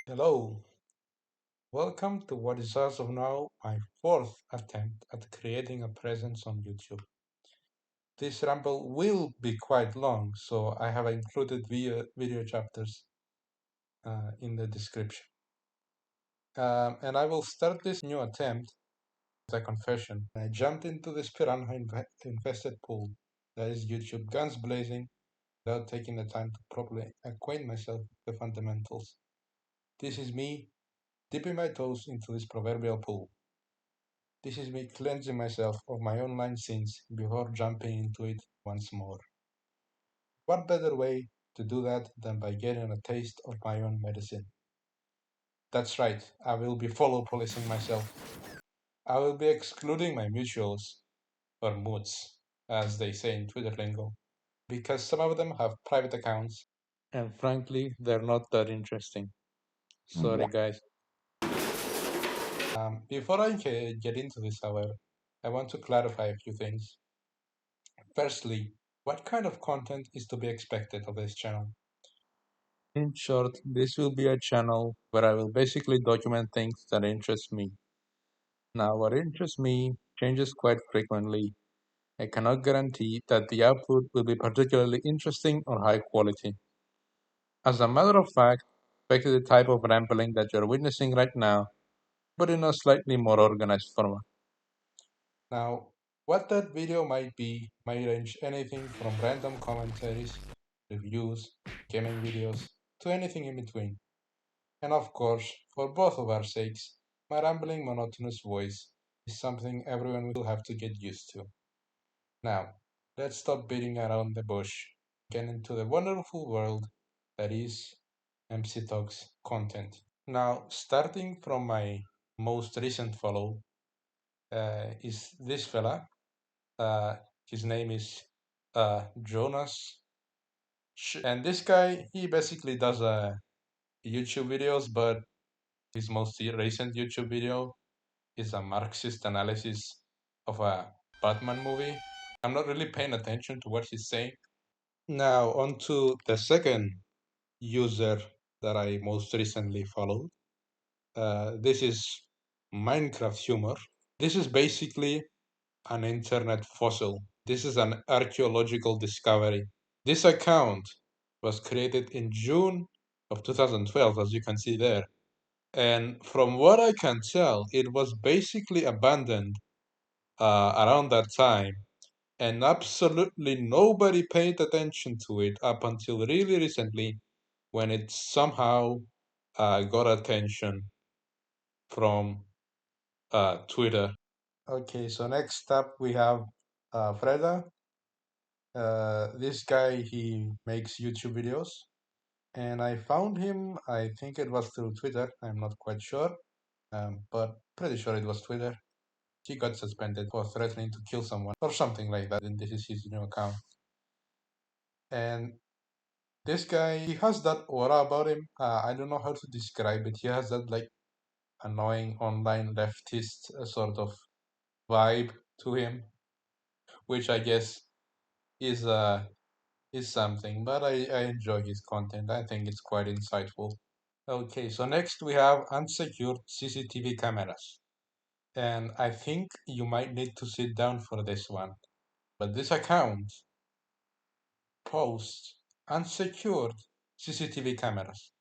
Hello, welcome to what is as of now my fourth attempt at creating a presence on YouTube. This ramble will be quite long, so I have included video chapters in the description. And I will start this new attempt with a confession. I jumped into this piranha infested pool. That is YouTube guns blazing without taking the time to properly acquaint myself with the fundamentals. This is me dipping my toes into this proverbial pool. This is me cleansing myself of my online sins before jumping into it once more. What better way to do that than by getting a taste of my own medicine? That's right, I will be follow policing myself. I will be excluding my mutuals, or moods, as they say in Twitter lingo, because some of them have private accounts, and frankly, they're not that interesting. Sorry, guys. Before I get into this, however, I want to clarify a few things. Firstly, what kind of content is to be expected of this channel? In short, this will be a channel where I will basically document things that interest me. Now, what interests me changes quite frequently. I cannot guarantee that the output will be particularly interesting or high quality. As a matter of fact, expect the type of rambling that you're witnessing right now, but in a slightly more organized format. Now, what that video might be might range anything from random commentaries, reviews, gaming videos, to anything in between. And of course, for both of our sakes, my rambling monotonous voice is something everyone will have to get used to. Now, let's stop beating around the bush and get into the wonderful world that is MC Talk's content. Now, starting from my most recent follow is this fella. His name is Jonas. And this guy, he basically does YouTube videos, but his most recent YouTube video is a Marxist analysis of a Batman movie. I'm not really paying attention to what he's saying. Now, on to the second user that I most recently followed. This is Minecraft Humor. This is basically an internet fossil. This is an archaeological discovery. This account was created in June of 2012, as you can see there. And from what I can tell, it was basically abandoned around that time. And absolutely nobody paid attention to it up until really recently when it somehow got attention from Twitter. Okay, so next up we have Fredda. This guy, he makes YouTube videos. And I found him, I think it was through Twitter, I'm not quite sure, but pretty sure it was Twitter. He got suspended for threatening to kill someone or something like that, and this is his new account. And this guy, he has that aura about him. I don't know how to describe it. He has that like annoying online leftist sort of vibe to him, which I guess is something. But I enjoy his content. I think it's quite insightful. Okay, so next we have unsecured CCTV cameras. And I think you might need to sit down for this one. But this account posts unsecured CCTV cameras.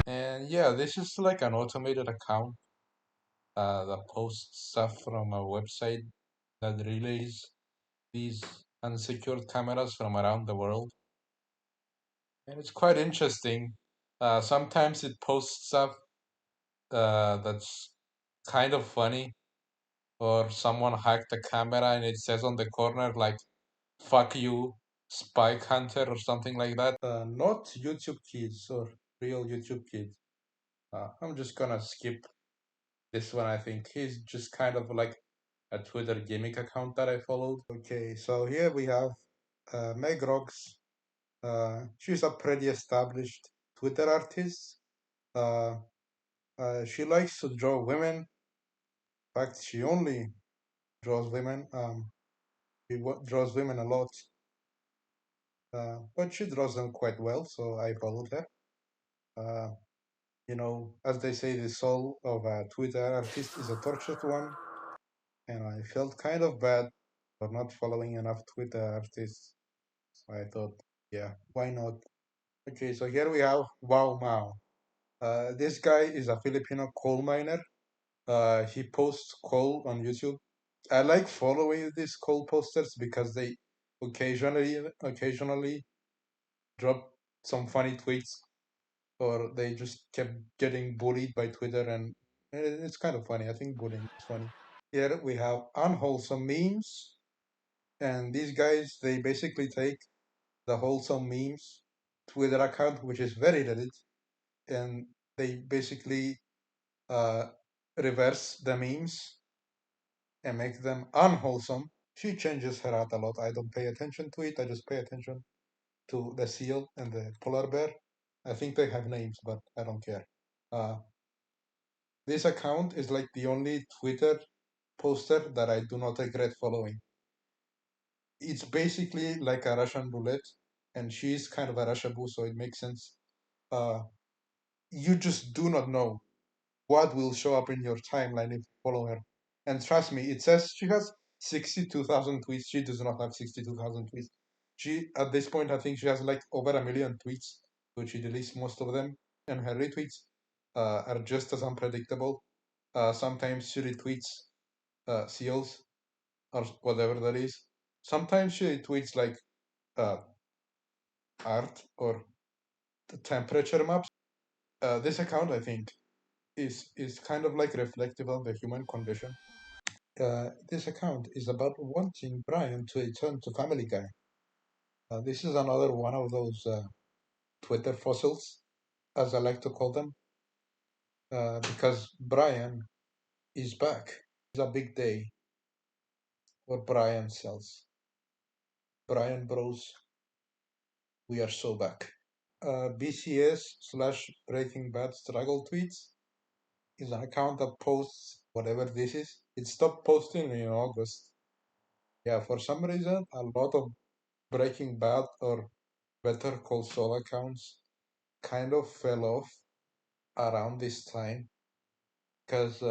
And yeah, this is like an automated account that posts stuff from a website that relays these unsecured cameras from around the world. And it's quite interesting. Sometimes it posts stuff that's kind of funny, or someone hacked the camera and it says on the corner like "fuck you, Spike Hunter" or something like that. Not YouTube Kids or Real YouTube Kids. I'm just gonna skip this one. I think he's just kind of like a Twitter gimmick account that I followed. Okay, so here we have Meg Rocks. She's a pretty established Twitter artist. Uh, she likes to draw women. In fact, she only draws women. She draws women a lot, but she draws them quite well, so I followed her. Uh, As they say, the soul of a Twitter artist is a tortured one, and I felt kind of bad for not following enough Twitter artists. So I thought, yeah, why not? Okay, so here we have Wow Mao. This guy is a Filipino coal miner. He posts coal on YouTube. I like following these coal posters because they occasionally drop some funny tweets, or they just kept getting bullied by Twitter, and it's kind of funny. I think bullying is funny. Here we have unwholesome memes, and these guys, they basically take the wholesome memes Twitter account, which is very Reddit, and they basically uh, reverse the memes and make them unwholesome. She changes her art a lot. I don't pay attention to it. I just pay attention to the seal and the polar bear. I think they have names, but I don't care. Uh, this account is like the only Twitter poster that I do not regret following. It's basically like a Russian roulette, and she's kind of a Rushaboo, so it makes sense. Uh, you just do not know what will show up in your timeline if you follow her. And trust me, it says she has 62,000 tweets. She does not have 62,000 tweets. She, at this point, I think she has like over 1,000,000 tweets, which she deletes most of them. And her retweets are just as unpredictable. Sometimes she retweets seals or whatever that is. Sometimes she retweets like uh, art or the temperature maps. This account, I think, is kind of like reflective of the human condition. This account is about wanting Brian to return to Family Guy. This is another one of those Twitter fossils, as I like to call them, because Brian is back. It's a big day for Brian cells. Brian Bros, we are so back. BCS/Breaking Bad struggle tweets is an account that posts whatever this is. It stopped posting in August. Yeah, for some reason, a lot of Breaking Bad or Better Call Saul accounts kind of fell off around this time because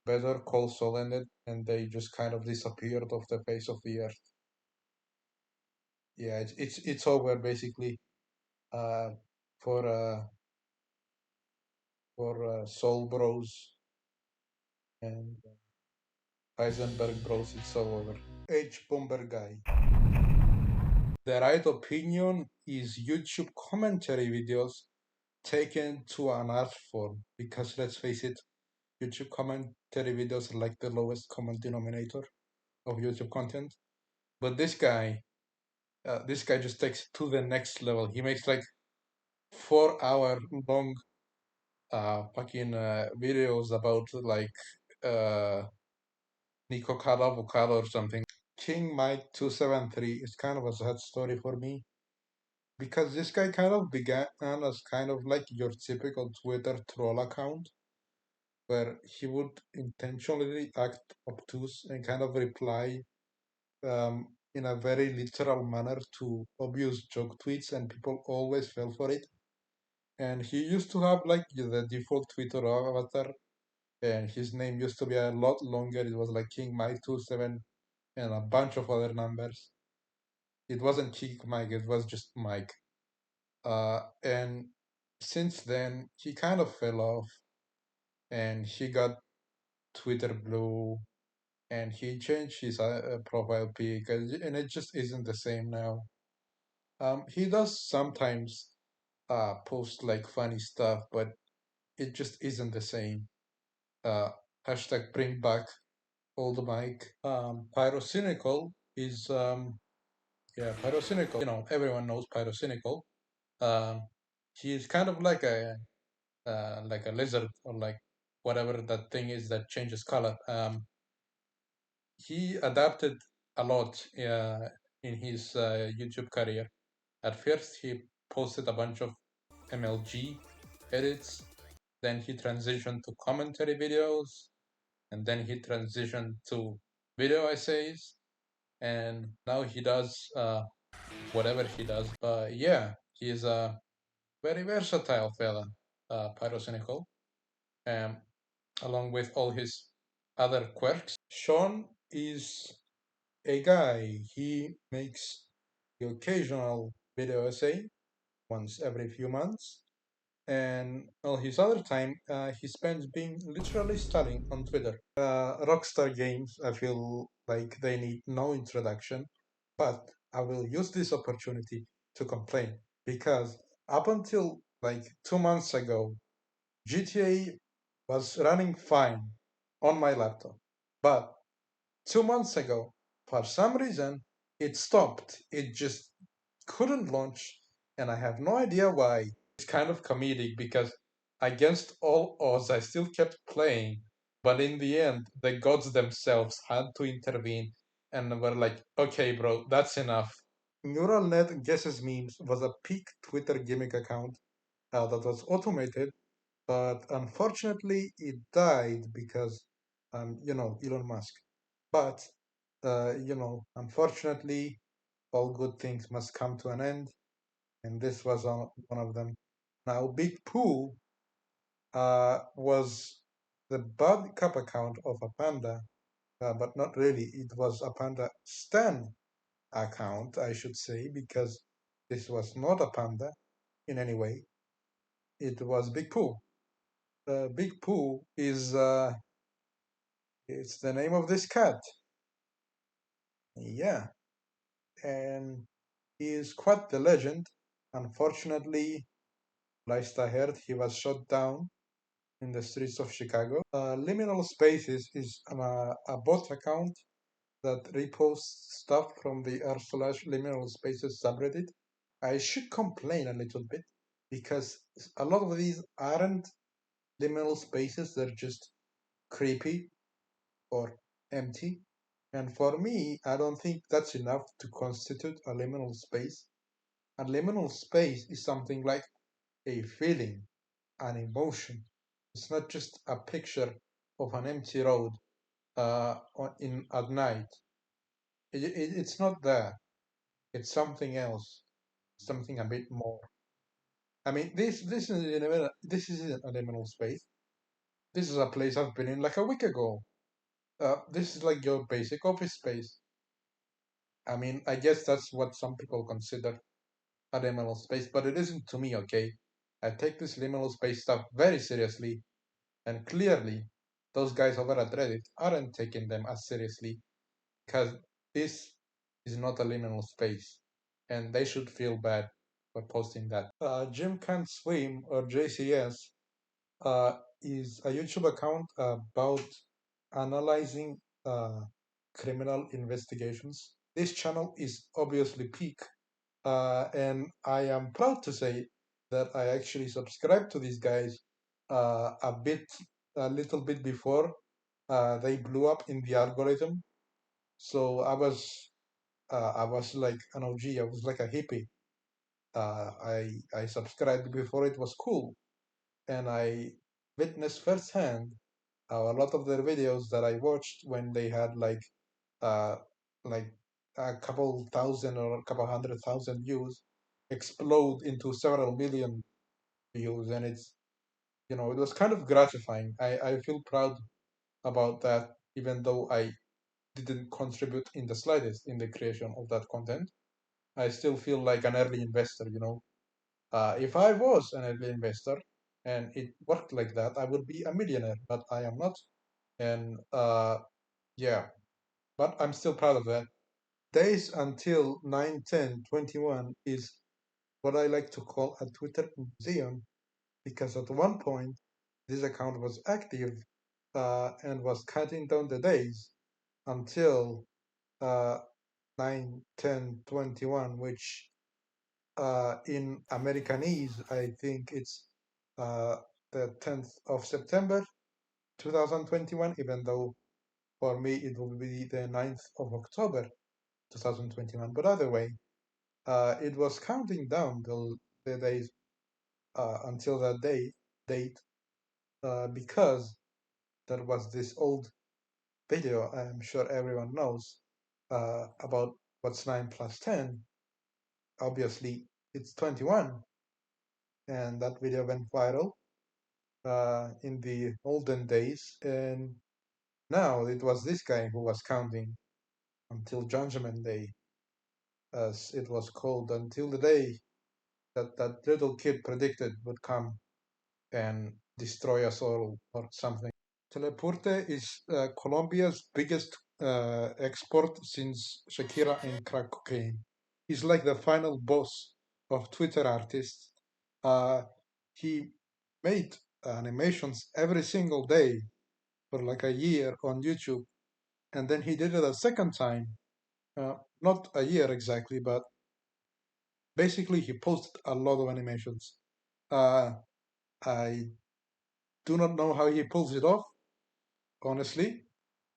Better Call Saul ended and they just kind of disappeared off the face of the earth. Yeah, it's over basically uh, for Soul Bros and Heisenberg Bros. It's all over. Hbomberguy. The Right Opinion is YouTube commentary videos taken to an art form because let's face it, YouTube commentary videos are like the lowest common denominator of YouTube content. But this guy just takes it to the next level. He makes like 4 hour long fucking videos about like Nico Avocado or something. King Mike 273 is kind of a sad story for me because this guy kind of began as kind of like your typical Twitter troll account where he would intentionally act obtuse and kind of reply in a very literal manner to obvious joke tweets, and people always fell for it. And he used to have like the default Twitter avatar, and his name used to be a lot longer. It was like King Mike 27 and a bunch of other numbers. It wasn't King Mike, it was just Mike. And since then, he kind of fell off, and he got Twitter blue, and he changed his profile pic, and it just isn't the same now. He does sometimes post like funny stuff, but it just isn't the same. Uh, hashtag bring back old Mike. Pyrocynical is Pyrocynical. Everyone knows Pyrocynical. He's kind of like a lizard or like whatever that thing is that changes color. He adapted a lot in his YouTube career. At first, he posted a bunch of MLG edits, then he transitioned to commentary videos, and then he transitioned to video essays, and now he does whatever he does. But yeah, he's a very versatile fella. Pyrocynical, um, along with all his other quirks. Sean is a guy. He makes the occasional video essay once every few months, and all his other time he spends being literally stalling on Twitter. RockstarGames, I feel like they need no introduction, but I will use this opportunity to complain because up until like 2 months ago, GTA was running fine on my laptop. But 2 months ago, for some reason, it stopped. It just couldn't launch, and I have no idea why. It's kind of comedic because against all odds, I still kept playing, but in the end, the gods themselves had to intervene and were like, okay, bro, that's enough. NeuralNet Guesses Memes was a peak Twitter gimmick account that was automated, but unfortunately it died because, Elon Musk. But, unfortunately, all good things must come to an end, and this was one of them. Now, Big Pooh was the bad cup account of a panda, but not really. It was a panda stan account, I should say, because this was not a panda in any way. It was Big Pooh. Big Pooh is it's the name of this cat. Yeah, and he is quite the legend. Unfortunately, last I heard, he was shot down in the streets of Chicago. Liminal Spaces is a bot account that reposts stuff from the r/liminal spaces subreddit. I should complain a little bit because a lot of these aren't liminal spaces, they're just creepy or empty. And for me, I don't think that's enough to constitute a liminal space. A liminal space is something like a feeling, an emotion. It's not just a picture of an empty road at night. It's not that. It's something else, something a bit more. I mean, this isn't a liminal space. This is a place I've been in like a week ago. This is like your basic office space. I mean, I guess that's what some people consider a liminal space, but it isn't to me, okay? I take this liminal space stuff very seriously, and clearly, those guys over at Reddit aren't taking them as seriously because this is not a liminal space, and they should feel bad for posting that. Jim Can't Swim, or JCS, is a YouTube account about analyzing criminal investigations. This channel is obviously peak, and I am proud to say that I actually subscribed to these guys a little bit before they blew up in the algorithm. So I was like an OG. I was like a hippie. I subscribed before it was cool, and I witnessed firsthand how a lot of their videos that I watched when they had uh, like a couple thousand or a couple 100,000 views explode into several million views, and it was kind of gratifying. I feel proud about that, even though I didn't contribute in the slightest in the creation of that content. I still feel like an early investor. If I was an early investor and it worked like that, I would be a millionaire, but I am not. And yeah, but I'm still proud of that. Days until 9/10/21 is what I like to call a Twitter museum because at one point this account was active and was counting down the days until 9/10/21, which in Americanese, I think it's uh, the 10th of September 2021, even though for me it will be the 9th of October 2021. But either way, it was counting down the days until that date because there was this old video I'm sure everyone knows about what's 9 plus 10. Obviously, it's 21, and that video went viral. in the olden days, and now it was this guy who was counting until Judgment Day, as it was called, until the day that that little kid predicted would come and destroy us all or something. Telepurte is Colombia's biggest export since Shakira and crack cocaine. He's like the final boss of Twitter artists. Uh, he made animations every single day for like a year on YouTube, and then he did it a second time. Not a year exactly, but basically he posted a lot of animations. Uh, I do not know how he pulls it off, honestly.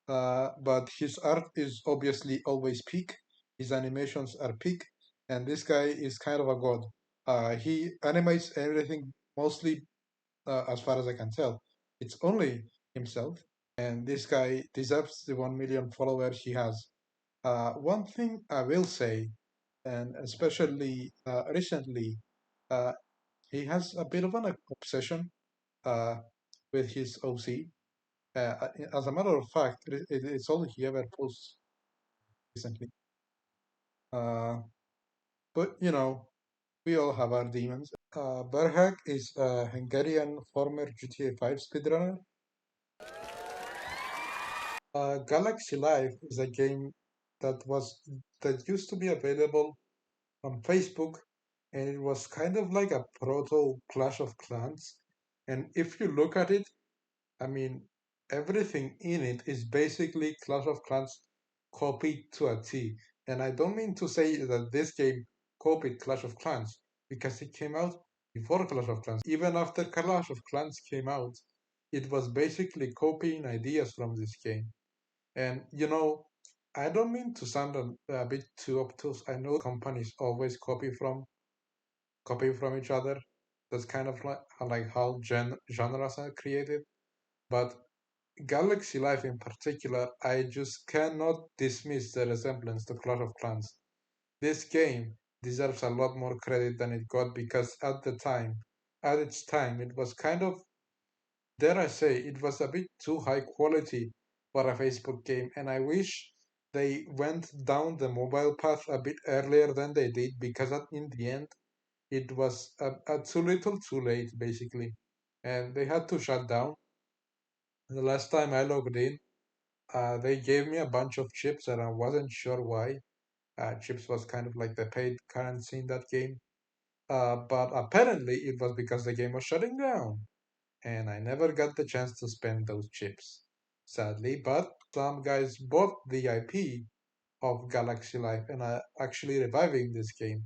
But his art is obviously always peak. His animations are peak, and this guy is kind of a god. He animates everything mostly, as far as I can tell. It's only himself, and this guy deserves the 1 million followers he has. One thing I will say, and especially recently, uh, he has a bit of an obsession uh, with his OC. As a matter of fact, it's all he ever posts recently. Uh, but you know, we all have our demons. Burhac is a Hungarian former GTA 5 speedrunner. Galaxy Life is a game that used to be available on Facebook, and it was kind of like a proto Clash of Clans. And if you look at it, I mean, everything in it is basically Clash of Clans copied to a T. And I don't mean to say that this game copied Clash of Clans, because it came out before Clash of Clans. Even after Clash of Clans came out, it was basically copying ideas from this game. And you know, I don't mean to sound a bit too obtuse. I know companies always copy from each other. That's kind of like how genres are created. But Galaxy Life in particular, I just cannot dismiss the resemblance to Clash of Clans. This game deserves a lot more credit than it got, because at its time, it was kind of, dare I say, it was a bit too high quality for a Facebook game, and I wish they went down the mobile path a bit earlier than they did, because in the end, it was a too little too late, basically. And they had to shut down. The last time I logged in, they gave me a bunch of chips, and I wasn't sure why. Chips was kind of like the paid currency in that game. But apparently it was because the game was shutting down, and I never got the chance to spend those chips, sadly. But some guys bought the IP of Galaxy Life and are actually reviving this game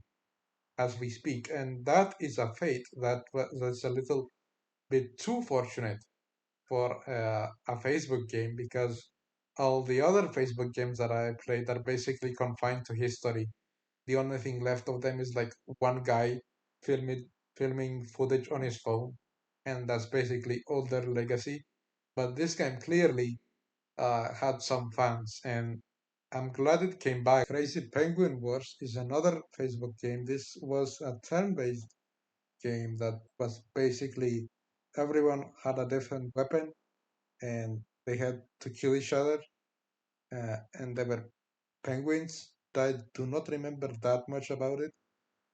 as we speak, and that is a fate that's a little bit too fortunate for a Facebook game, because all the other Facebook games that I played are basically confined to history. The only thing left of them is like one guy filming filming footage on his phone, and that's basically all their legacy. But this game clearly had some fans, and I'm glad it came back. CrazyPenguinWar is another Facebook game. This was a turn-based game that was basically everyone had a different weapon, and they had to kill each other, and they were penguins. I do not remember that much about it,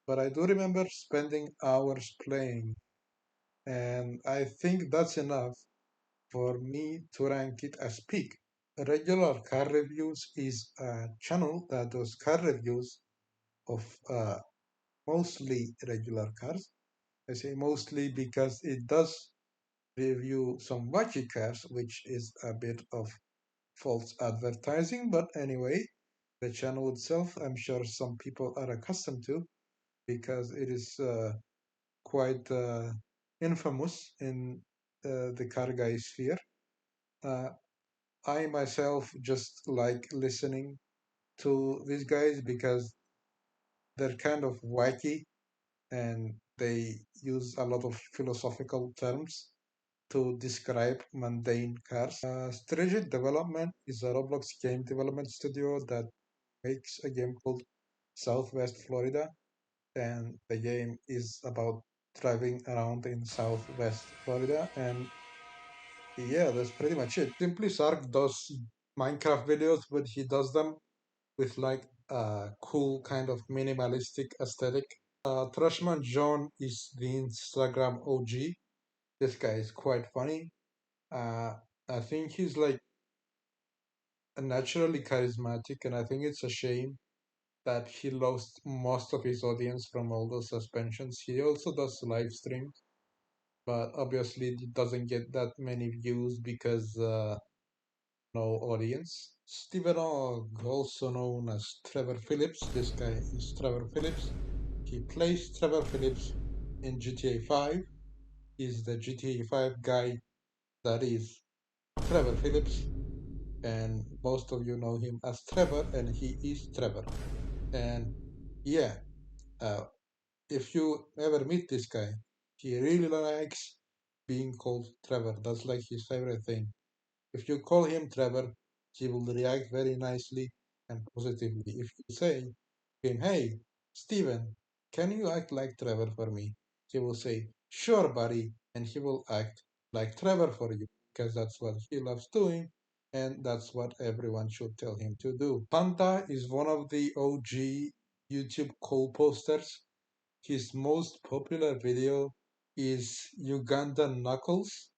but I do remember spending hours playing, and I think that's enough for me to rank it as peak. Regular Car Reviews is a channel that does car reviews of mostly regular cars. I say mostly because it does review some wacky cars, which is a bit of false advertising. But anyway, the channel itself, I'm sure some people are accustomed to, because it is quite infamous in the car guy sphere. Uh, I myself just like listening to these guys because they're kind of wacky, and they use a lot of philosophical terms to describe mundane cars. Strigid Development is a Roblox game development studio that makes a game called Southwest Florida, and the game is about driving around in Southwest Florida, and yeah, that's pretty much it. SimplySarc does Minecraft videos, but he does them with like a cool kind of minimalistic aesthetic. Trashman John is the Instagram OG. This guy is quite funny. Uh, I think he's like naturally charismatic, and I think it's a shame that he lost most of his audience from all those suspensions. He also does live streams, but obviously it doesn't get that many views because no audience. StevenOgg, also known as Trevor Phillips. This guy is Trevor Phillips. He plays Trevor Phillips in GTA 5. He's the GTA 5 guy that is Trevor Phillips, and most of you know him as Trevor, and he is Trevor. And yeah, uh, if you ever meet this guy, he really likes being called Trevor. That's like his favorite thing. If you call him Trevor, he will react very nicely and positively. If you say to him, "Hey, Steven, can you act like Trevor for me?" He will say, "Sure, buddy," and he will act like Trevor for you because that's what he loves doing, and that's what everyone should tell him to do. Panta is one of the OG YouTube call posters. His most popular video is Ugandan Knuckles.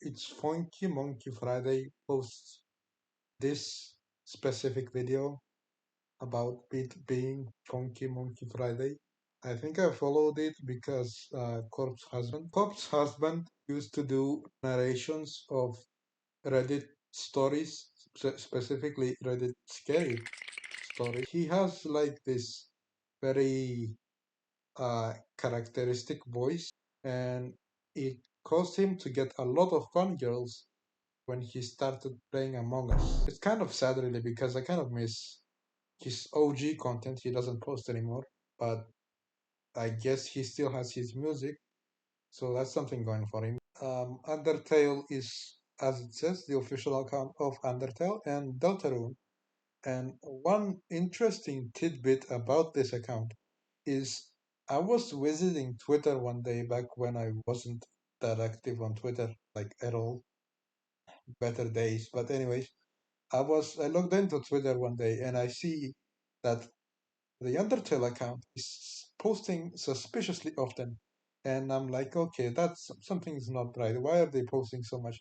It's Funky Monkey Friday posts this specific video about it being Funky Monkey Friday. I think I followed it because Corpse Husband used to do narrations of Reddit stories, specifically Reddit scary stories. He has like this very characteristic voice, and it caused him to get a lot of fun girls when he started playing Among Us. It's kind of sad, really, because I kind of miss his OG content. He doesn't post anymore, but I guess he still has his music, so that's something going for him. UnderTale is, as it says, the official account of UnderTale and Deltarune. And one interesting tidbit about this account is I was visiting Twitter one day back when I wasn't that active on Twitter, like at all, better days. But anyways, I logged into Twitter one day and I see that the Undertale account is posting suspiciously often. And I'm like, okay, that's something's not right. Why are they posting so much?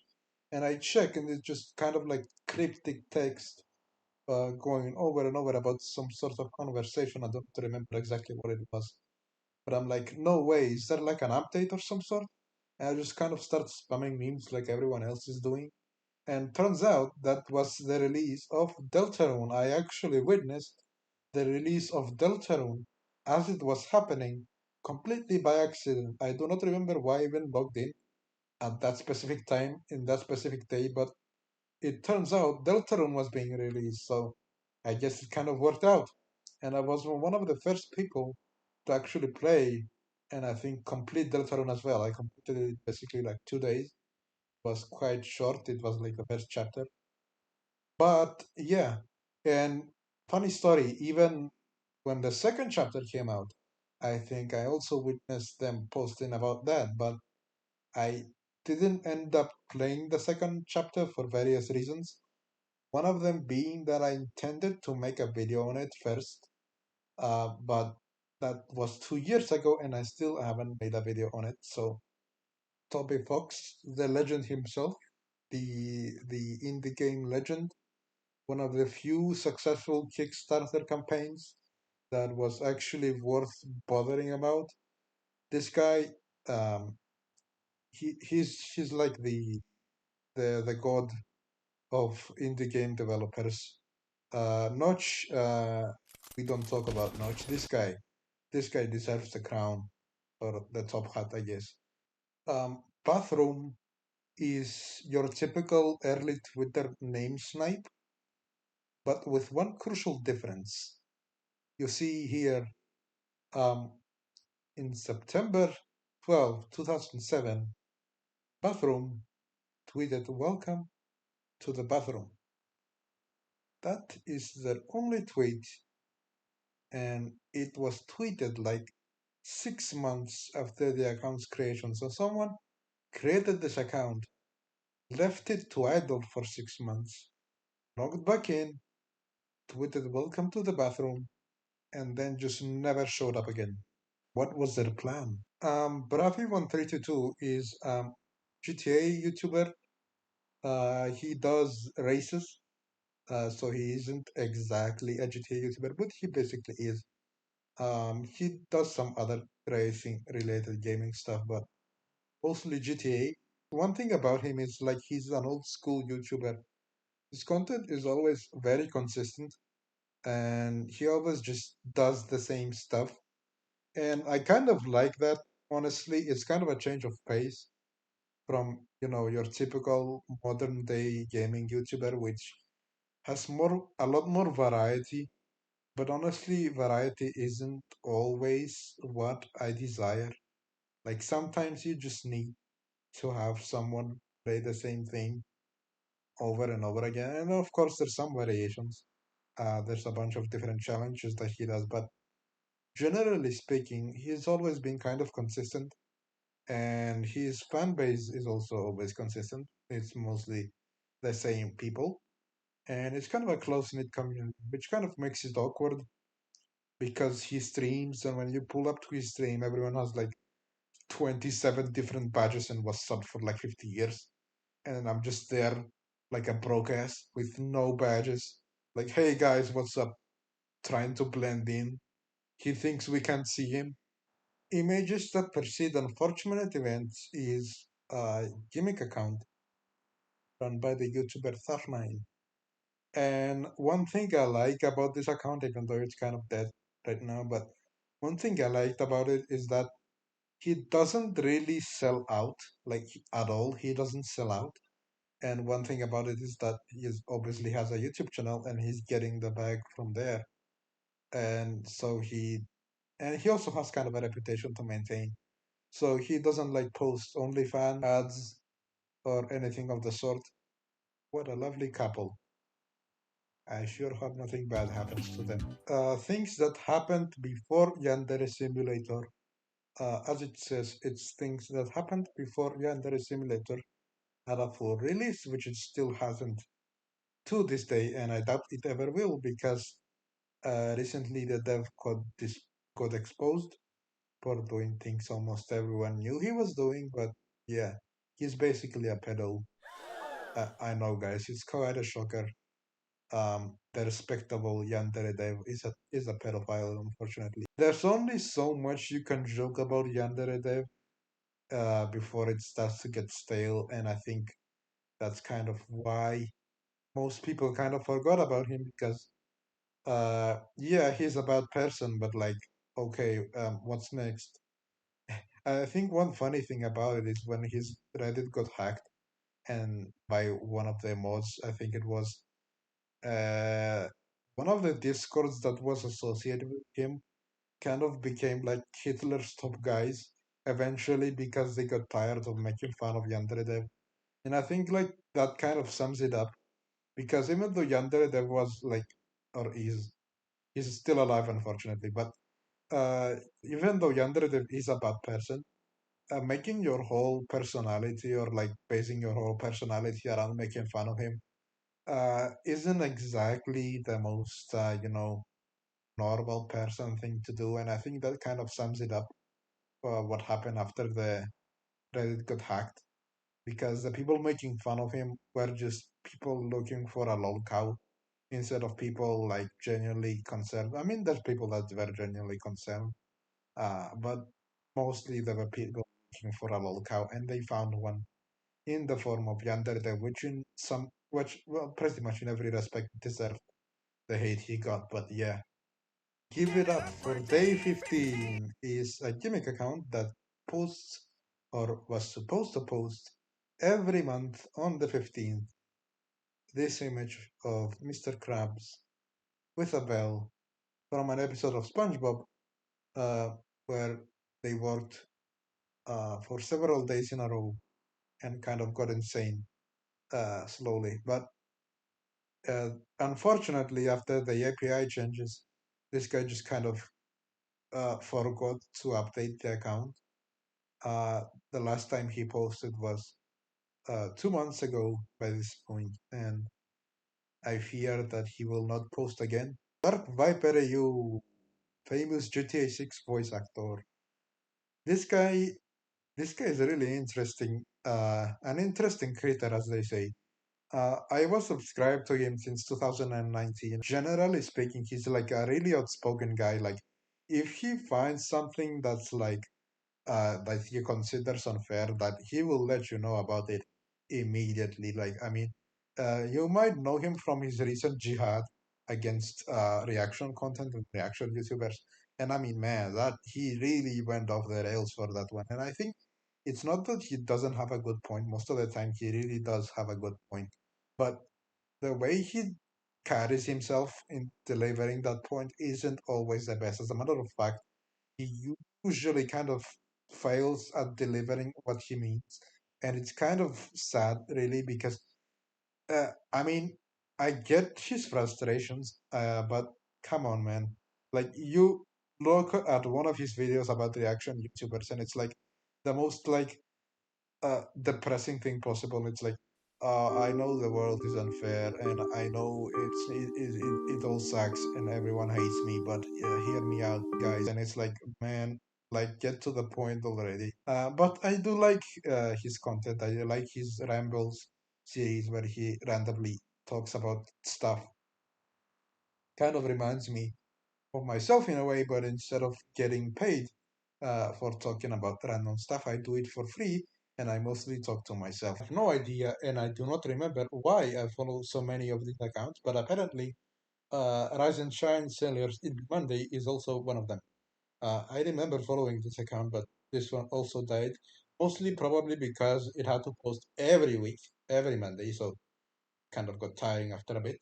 And I check and it's just kind of like cryptic text going over and over about some sort of conversation. I don't remember exactly what it was. But I'm like, no way, is there like an update of some sort? And I just kind of start spamming memes like everyone else is doing. And turns out that was the release of Deltarune. I actually witnessed the release of Deltarune as it was happening completely by accident. I do not remember why I even logged in at that specific time in that specific day, but it turns out Deltarune was being released, so I guess it kind of worked out. And I was one of the first people to actually play and I think complete Deltarune as well. I completed it basically like 2 days. It was quite short, it was like the first chapter. But yeah, and funny story, even when the second chapter came out, I think I also witnessed them posting about that, but I didn't end up playing the second chapter for various reasons. One of them being that I intended to make a video on it first, but that was 2 years ago and I still haven't made a video on it. So Toby Fox, the legend himself, the indie game legend, one of the few successful Kickstarter campaigns that was actually worth bothering about. This guy, um, he's like the god of indie game developers. Notch, we don't talk about Notch. This guy deserves the crown or the top hat, I guess. Bathroom is your typical early Twitter name snipe, but with one crucial difference. You see here, um, in September 12, 2007, Bathroom tweeted, "Welcome to the bathroom." That is their only tweet, and it was tweeted like 6 months after the account's creation. So someone created this account, left it to idle for 6 months, logged back in, tweeted welcome to the bathroom, and then just never showed up again. What was their plan? Bravi1322 is GTA YouTuber. He does races, so he isn't exactly a GTA YouTuber, but he basically is. He does some other racing related gaming stuff, but mostly GTA. One thing about him is like he's an old school YouTuber. His content is always very consistent and he always just does the same stuff. And I kind of like that. Honestly, it's kind of a change of pace from, your typical modern day gaming YouTuber, which has a lot more variety. But honestly, variety isn't always what I desire. Like sometimes you just need to have someone play the same thing over and over again. And of course, there's some variations. There's a bunch of different challenges that he does, but generally speaking, he's always been kind of consistent, and his fan base is also always consistent. It's mostly the same people, and it's kind of a close knit community, which kind of makes it awkward because he streams, and when you pull up to his stream, everyone has like 27 different badges and was subbed for like 50 years. And I'm just there like a broke ass with no badges. Like, hey guys, what's up? Trying to blend in. He thinks we can't see him. Images that precede unfortunate events is a gimmick account run by the YouTuber Thar9. And one thing I like about this account, even though it's kind of dead right now, but one thing I liked about it is that he doesn't really sell out, like at all. He doesn't sell out. And one thing about it is that he obviously has a YouTube channel and he's getting the bag from there. And so he also has kind of a reputation to maintain. So he doesn't like post OnlyFans ads or anything of the sort. What a lovely couple. I sure hope nothing bad happens to them. Things that happened before Yandere Simulator. As it says, it's things that happened before Yandere Simulator had a full release, which it still hasn't to this day, and I doubt it ever will because recently the dev got exposed for doing things almost everyone knew he was doing, but yeah, he's basically a pedo. I know, guys, it's quite a shocker. The respectable Yandere dev is a pedophile, unfortunately. There's only so much you can joke about Yandere dev before it starts to get stale, and I think that's kind of why most people kind of forgot about him because yeah, he's a bad person, but like, okay, what's next? I think one funny thing about it is when his Reddit got hacked and by one of the mods, I think it was uh one of the discords that was associated with him kind of became like Hitler's top guys eventually because they got tired of making fun of Yanderedev. And I think like that kind of sums it up because even though Yanderedev was like or is he's still alive unfortunately, but even though Yandere is a bad person, making your whole personality or like basing your whole personality around making fun of him isn't exactly the most, normal person thing to do. And I think that kind of sums it up what happened after the Reddit got hacked. Because the people making fun of him were just people looking for a lol cow instead of people like genuinely concerned. I mean, there's people that were genuinely concerned. But mostly they were people looking for a lolcow, and they found one in the form of Yandere, which well, pretty much in every respect deserved the hate he got. But yeah, give it up for day 15 is a gimmick account that posts or was supposed to post every month on the 15th this image of Mr. Krabs with a bell from an episode of SpongeBob uh, where they worked for several days in a row and kind of got insane slowly. But uh, unfortunately, after the API changes, this guy just kind of forgot to update the account. The last time he posted was 2 months ago by this point, and I fear that he will not post again. DarkViperAU, famous GTA 6 voice actor. This guy, this guy is really interesting, an interesting creator, as they say. I was subscribed to him since 2019. Generally speaking, he's like a really outspoken guy. Like, if he finds something that's like that he considers unfair, that he will let you know about it immediately. Like, I mean, you might know him from his recent jihad against reaction content and reaction YouTubers. And I mean, man, that he really went off the rails for that one. And I think it's not that he doesn't have a good point. Most of the time, he really does have a good point. But the way he carries himself in delivering that point isn't always the best. As a matter of fact, he usually kind of fails at delivering what he means. And it's kind of sad, really, because, I mean, I get his frustrations, but come on, man. Like, you look at one of his videos about reaction YouTubers, and it's like the most, like, depressing thing possible. It's like, I know the world is unfair, and I know it all sucks, and everyone hates me. But hear me out, guys. And it's like, man, like get to the point already. But I do like his content. I like his rambles series where he randomly talks about stuff. Kind of reminds me of myself in a way, but instead of getting paid for talking about random stuff, I do it for free, and I mostly talk to myself. I have no idea, and I do not remember why I follow so many of these accounts, but apparently, Rise and Shine Sellers in Monday is also one of them. I remember following this account, but this one also died, mostly probably because it had to post every week, every Monday, so kind of got tiring after a bit.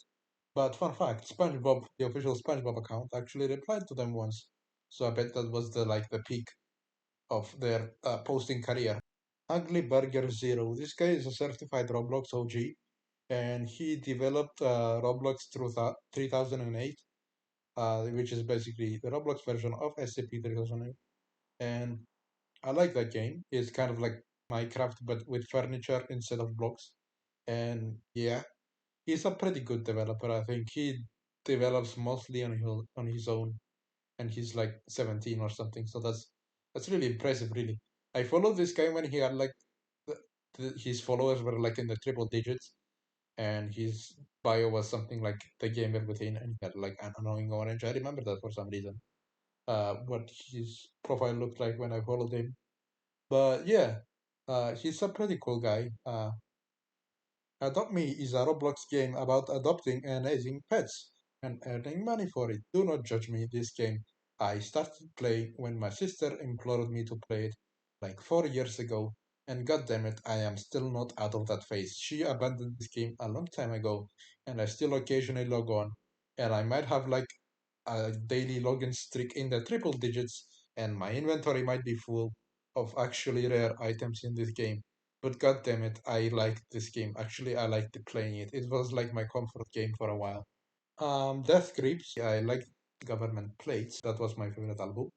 But fun fact, SpongeBob, the official SpongeBob account, actually replied to them once. So I bet that was the peak of their posting career. Ugly Burger Zero. This guy is a certified Roblox OG, and he developed Roblox through 3008, which is basically the Roblox version of SCP-3008. And I like that game. It's kind of like Minecraft, but with furniture instead of blocks. And yeah, he's a pretty good developer. I think he develops mostly on his own, and he's like 17 or something. So that's really impressive, really. I followed this guy when he had like his followers were like in the triple digits, and his bio was something like the gamer within, and he had like an annoying orange. I remember that for some reason. What his profile looked like when I followed him. But yeah, he's a pretty cool guy. Adopt Me is a Roblox game about adopting and raising pets and earning money for it. Do not judge me, this game. I started playing when my sister implored me to play it like 4 years ago, and goddammit, I am still not out of that phase. She abandoned this game a long time ago, and I still occasionally log on, and I might have like a daily login streak in the triple digits, and my inventory might be full of actually rare items in this game. But god damn it, I liked this game. Actually, I liked playing it. It was like my comfort game for a while. Death Grips, I liked Government Plates. That was my favorite album.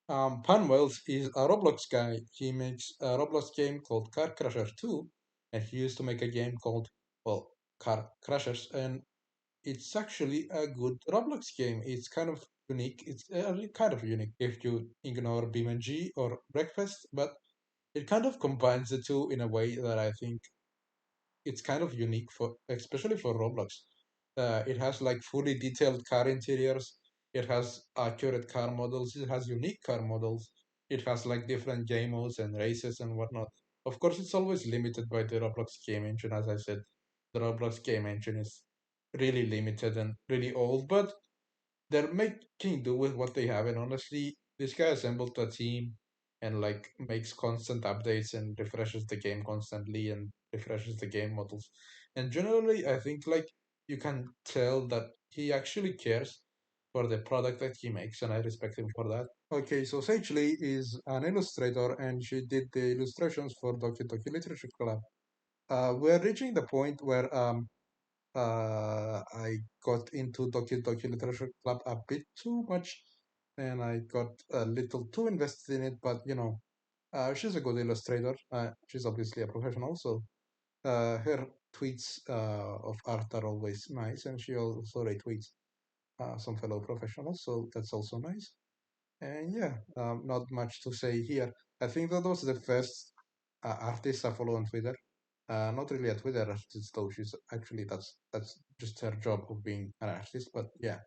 Panwells is a Roblox guy. He makes a Roblox game called Car Crusher 2, and he used to make a game called, well, Car Crushers, and it's actually a good Roblox game. It's kind of unique. It's kind of unique if you ignore BeamNG or Breakfast, but it kind of combines the two in a way that I think it's kind of unique for, especially for Roblox. It has like fully detailed car interiors. It has accurate car models. It has unique car models. It has like different game modes and races and whatnot. Of course, it's always limited by the Roblox game engine. As I said, the Roblox game engine is really limited and really old, but they're making do with what they have. And honestly, this guy assembled a team and like makes constant updates and refreshes the game constantly and refreshes the game models. And generally, I think like you can tell that he actually cares for the product that he makes, and I respect him for that. Okay, so Sage Lee is an illustrator, and she did the illustrations for Doki Doki Literature Club. We're reaching the point where I got into Doki Doki Literature Club a bit too much. and I got a little too invested in it. But she's a good illustrator. She's obviously a professional, so her tweets of art are always nice, and she also retweets some fellow professionals, so that's also nice. And yeah, not much to say here. I think that was the first artist I follow on Twitter. Not really a Twitter artist though. She's actually that's just her job of being an artist. But yeah,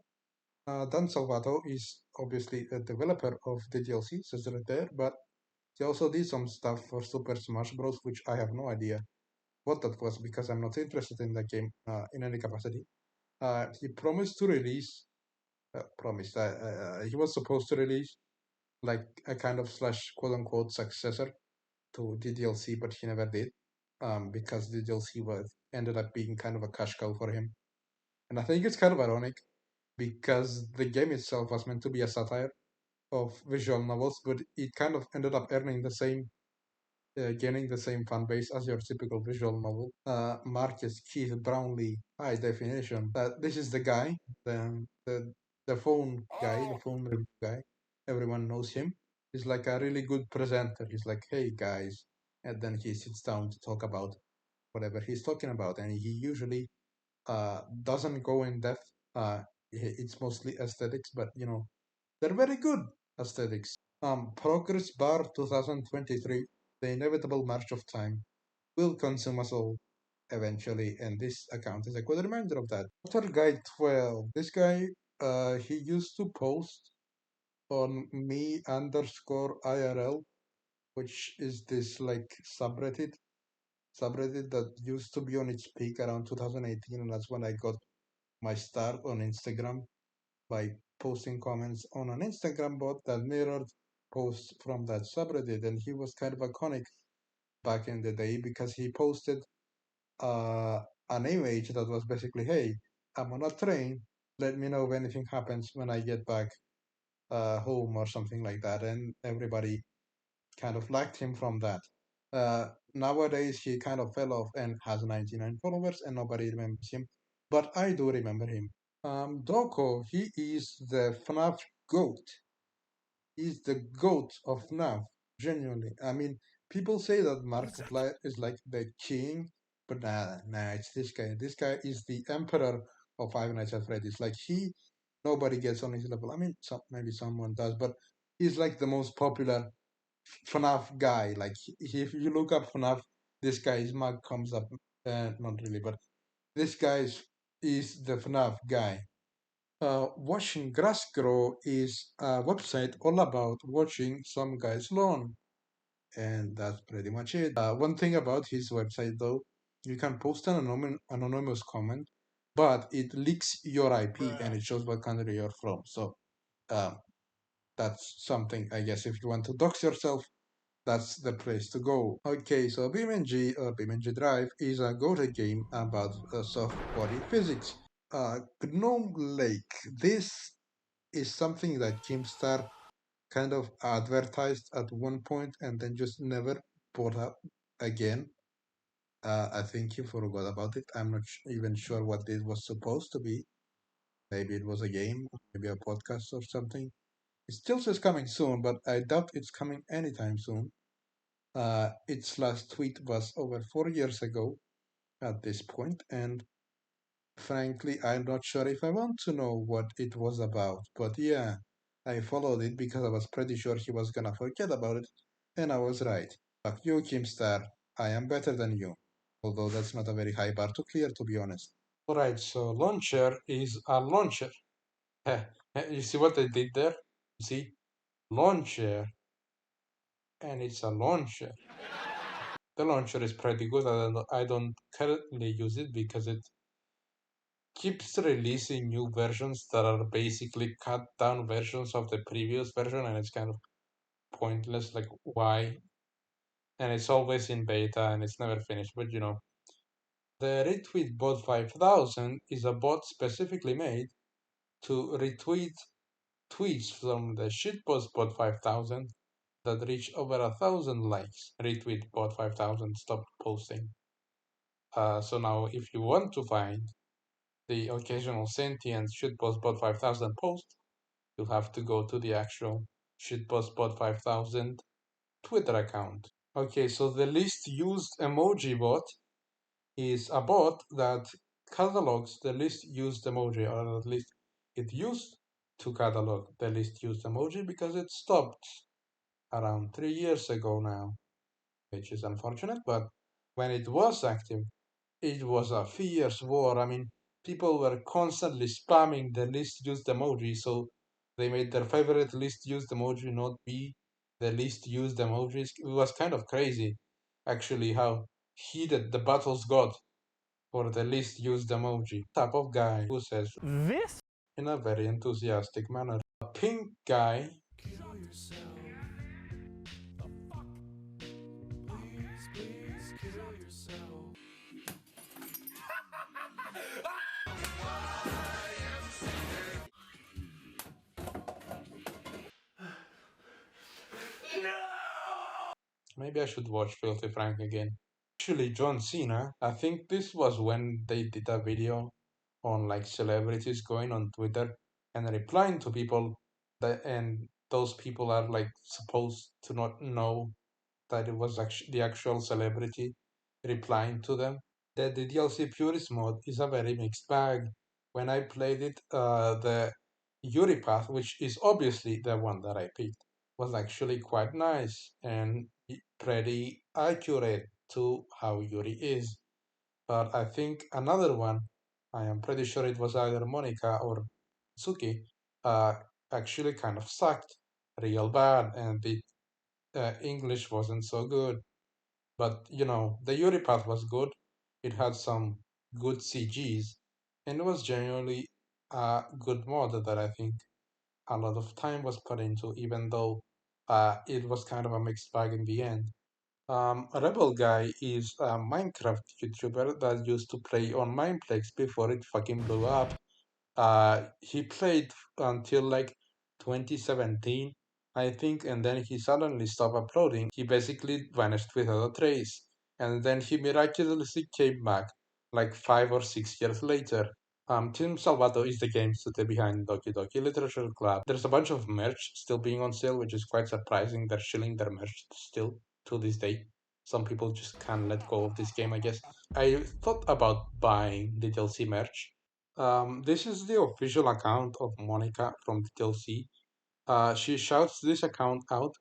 Dan Salvato is obviously a developer of the DLC, says right there. But he also did some stuff for Super Smash Bros, which I have no idea what that was because I'm not interested in the game in any capacity. He promised to release. Promised. He was supposed to release like a kind of slash quote unquote successor to the DLC, but he never did because the DLC was ended up being kind of a cash cow for him. And I think it's kind of ironic because the game itself was meant to be a satire of visual novels, but it kind of ended up earning the same, gaining the same fan base as your typical visual novel. Marcus Keith Brownlee, high definition. This is the guy, the phone guy, the phone review guy. Everyone knows him. He's like a really good presenter. He's like, hey guys, and then he sits down to talk about whatever he's talking about, and he usually doesn't go in depth. It's mostly aesthetics, but they're very good aesthetics. Progress Bar 2023, the inevitable march of time, will consume us all eventually, and this account is a good reminder of that. Guy 12, this guy, he used to post on me underscore IRL, which is this like subreddit that used to be on its peak around 2018, and that's when I got my start on Instagram by posting comments on an Instagram bot that mirrored posts from that subreddit. And he was kind of iconic back in the day because he posted uh, an image that was basically, hey, I'm on a train. Let me know if anything happens when I get back home or something like that. And everybody kind of liked him from that. Nowadays, he kind of fell off and has 99 followers, and nobody remembers him. But I do remember him. Doko, he is the FNAF GOAT. He's the GOAT of FNAF, genuinely. I mean, people say that Markiplier is like the king, but nah, it's this guy. This guy is the emperor of Five Nights at Freddy's. Like, nobody gets on his level. I mean, maybe someone does, but he's like the most popular FNAF guy. Like, if you look up FNAF, this guy's mug comes up. Not really, but this guy is the FNAF guy. Watching grass grow is a website all about watching some guy's lawn. And that's pretty much it. One thing about his website, though, you can post an anonymous comment, but it leaks your IP and it shows what country you're from. So um, that's something, I guess, if you want to dox yourself, that's the place to go. Okay, so BeamNG or BeamNG Drive is a go-to game about soft body physics. Gnome Lake. This is something that Keemstar kind of advertised at one point and then just never brought up again. I think he forgot about it. I'm not even sure what it was supposed to be. Maybe it was a game, maybe a podcast or something. It still says coming soon, but I doubt it's coming anytime soon. Its last tweet was over 4 years ago at this point, and frankly, I'm not sure if I want to know what it was about. But yeah, I followed it because I was pretty sure he was gonna forget about it, and I was right. Fuck you, Kimstar. I am better than you. Although that's not a very high bar to clear, to be honest. Alright, so launcher is a launcher. You see what I did there? See? Launcher, and it's a launcher. The launcher is pretty good. I don't currently use it because it keeps releasing new versions that are basically cut down versions of the previous version, and it's kind of pointless. Like, why? And it's always in beta and it's never finished. But the retweet bot 5000 is a bot specifically made to retweet tweets from the shitpost bot 5000 that reach over 1,000 likes. Retweet bot 5000 stopped posting. So now, if you want to find the occasional sentient shitpost bot 5000 post, you have to go to the actual shitpostbot 5000 Twitter account. Okay, so the least used emoji bot is a bot that catalogs the least used emoji, or at least it used to catalog the least used emoji because it stopped around 3 years ago now, which is unfortunate, but when it was active, it was a fierce war. I mean, people were constantly spamming the least used emoji, so they made their favorite least used emoji not be the least used emojis. It was kind of crazy, actually, how heated the battles got for the least used emoji. Type of guy who says this in a very enthusiastic manner. A pink guy. Maybe I should watch Filthy Frank again. Actually, John Cena, I think this was when they did a video on like celebrities going on Twitter and replying to people that, and those people are like supposed to not know that it was actually the actual celebrity replying to them. The DLC Purist mode is a very mixed bag. When I played it, the Yuri path, which is obviously the one that I picked, was actually quite nice and pretty accurate to how Yuri is. But I think another one, I am pretty sure it was either Monica or Suki, uh, actually kind of sucked real bad, and the English wasn't so good. But you know, the Yuri path was good. It had some good CGs, and it was genuinely a good mod that I think a lot of time was put into, even though it was kind of a mixed bag in the end. Rebel Guy is a Minecraft YouTuber that used to play on Mineplex before it fucking blew up. He played until like 2017, I think, and then he suddenly stopped uploading. He basically vanished without a trace, and then he miraculously came back like 5 or 6 years later. Team Salvato is the game studio behind Doki Doki Literature Club. There's a bunch of merch still being on sale, which is quite surprising. They're shilling their merch still to this day. Some people just can't let go of this game, I guess. I thought about buying the DLC merch. This is the official account of Monica from the DLC. She shouts this account out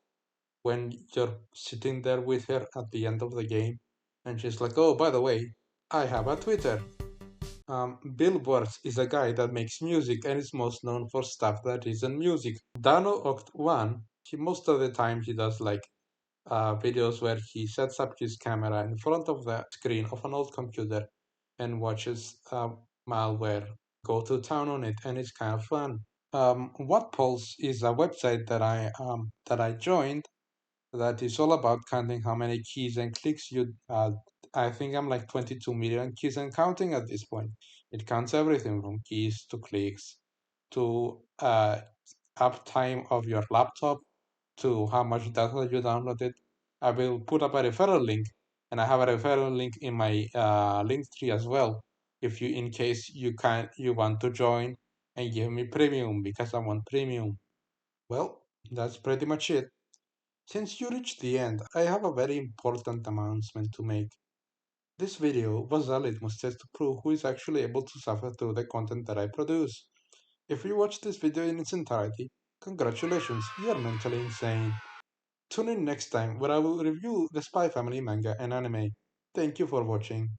when you're sitting there with her at the end of the game, and she's like, "Oh, by the way, I have a Twitter." Bill Burns is a guy that makes music and is most known for stuff that isn't music. Dano Oct 1, most of the time he does like videos where he sets up his camera in front of the screen of an old computer and watches malware go to town on it, and it's kind of fun. What Pulse is a website that I joined that is all about counting how many keys and clicks you. I think I'm like 22 million keys and counting at this point. It counts everything from keys to clicks to uptime of your laptop to how much data you downloaded. I will put up a referral link, and I have a referral link in my link tree as well. If you, in case you want to join and give me premium because I want premium. Well, that's pretty much it. Since you reached the end, I have a very important announcement to make. This video was a litmus test to prove who is actually able to suffer through the content that I produce. If you watch this video in its entirety, congratulations, you're mentally insane. Tune in next time where I will review the Spy Family manga and anime. Thank you for watching.